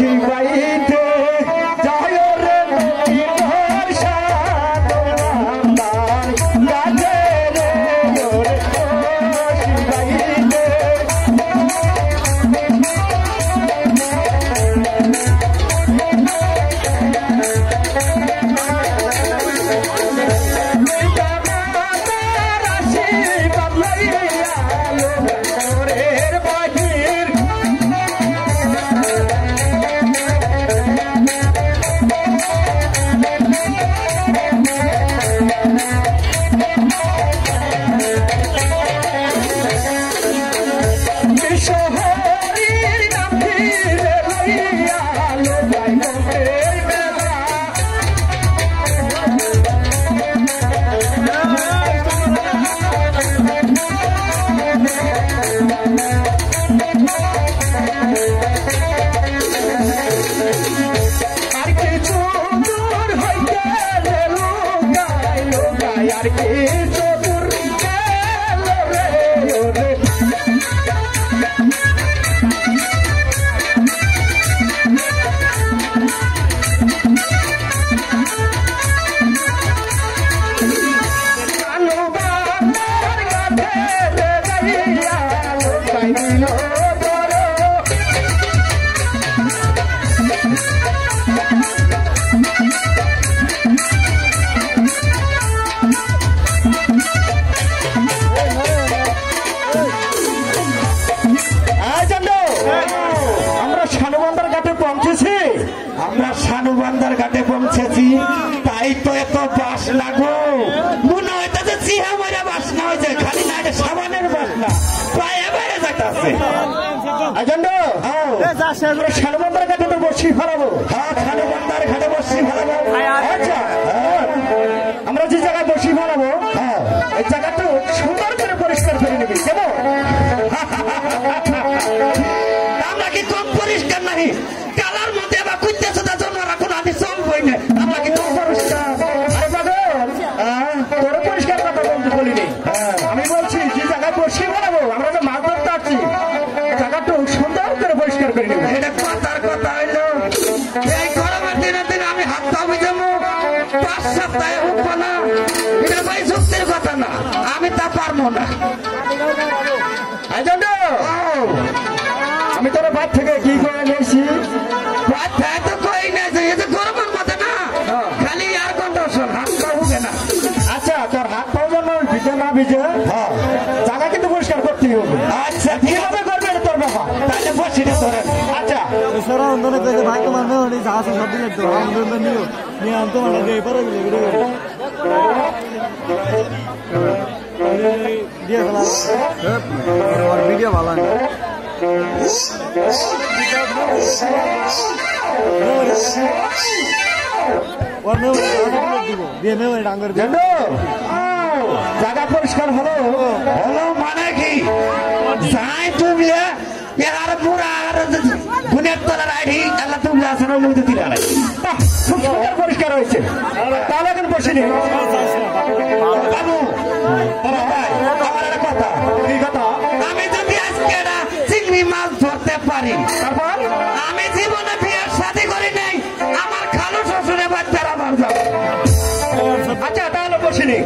শিবাইতে যায় রে তোর সাধনার গাছে রে ওরে শিবাইতে শানুবান্ধার ঘাটে পৌঁছেছি তাই তো এত বাস লাগো মনে হইতেছে চিহা মারা বাস না হয়েছে খালি না এটা সাবানের বাস না পায়ে বাইরে যাইতেছে শানুবান্ধার ঘাটে তো বসি ফেলাবো হ্যাঁ শানুবান্ধার ঘাটে বসি ফেলাবো আচ্ছা আমরা যে জায়গায় বসি ফেলাবো হ্যাঁ এই জায়গাটা সুন্দর করে পরিষ্কার করে নিবি কেমন আমরা কি কম পরিষ্কার নাহি কালার মধ্যে আবার কুইতেছে তার জন্য এখন আমি চলবই না আমরা কি কম পরিষ্কার আরে পাগল তোর পরিষ্কার কথা বলতে বলিনি আমি বলছি যে জায়গায় বসি বানাবো আমরা তো মাছ ধরতে আসছি জায়গাটা সুন্দর করে পরিষ্কার করে নেবো এটা কথার কথা হইলো এই গরমের দিনের দিন আমি হাত পাবি যাবো 5 সপ্তাহে উঠবো না এটা ভাই যুক্তির কথা না আমি তা পারবো না আমি তোর বাদ থেকে কি করে নিয়েছি বাদ থেকে তো কই না যে গরমের মধ্যে না খালি আর কন্ডিশন হাত পা উঠে না আচ্ছা তোর হাত পাও যেন ভিজে না ভিজে জায়গা কিন্তু পরিষ্কার করতে হবে আচ্ছা কিভাবে করবে তোর বাবা তাহলে বসি না তোর আচ্ছা সারা অন্ধনে থেকে ভাই তোমার মেয়ে জাহাজ সব দিলে তো আমাদের নিও নিয়ে আনতে মানে যে পরে দিয়ে ফেলা আর ভিডিও ভালো না জায়গা পরিষ্কার হলো হলো মানে কি যাই তুমি গুণের তলার আইডি আল্লাহ তুমি আসলে পরিষ্কার হয়েছে তাহলে এখন বসিনি বাবু আমার কথা কি কথা আমি যদি আজকে চিংড়ি মাছ ধরতে পারি তারপর আমি জীবনে বিয়ের সাথে করি নাই আমার খালু শ্বশুরে বাচ্চারা মার যাবে আচ্ছা তাহলে বসিনি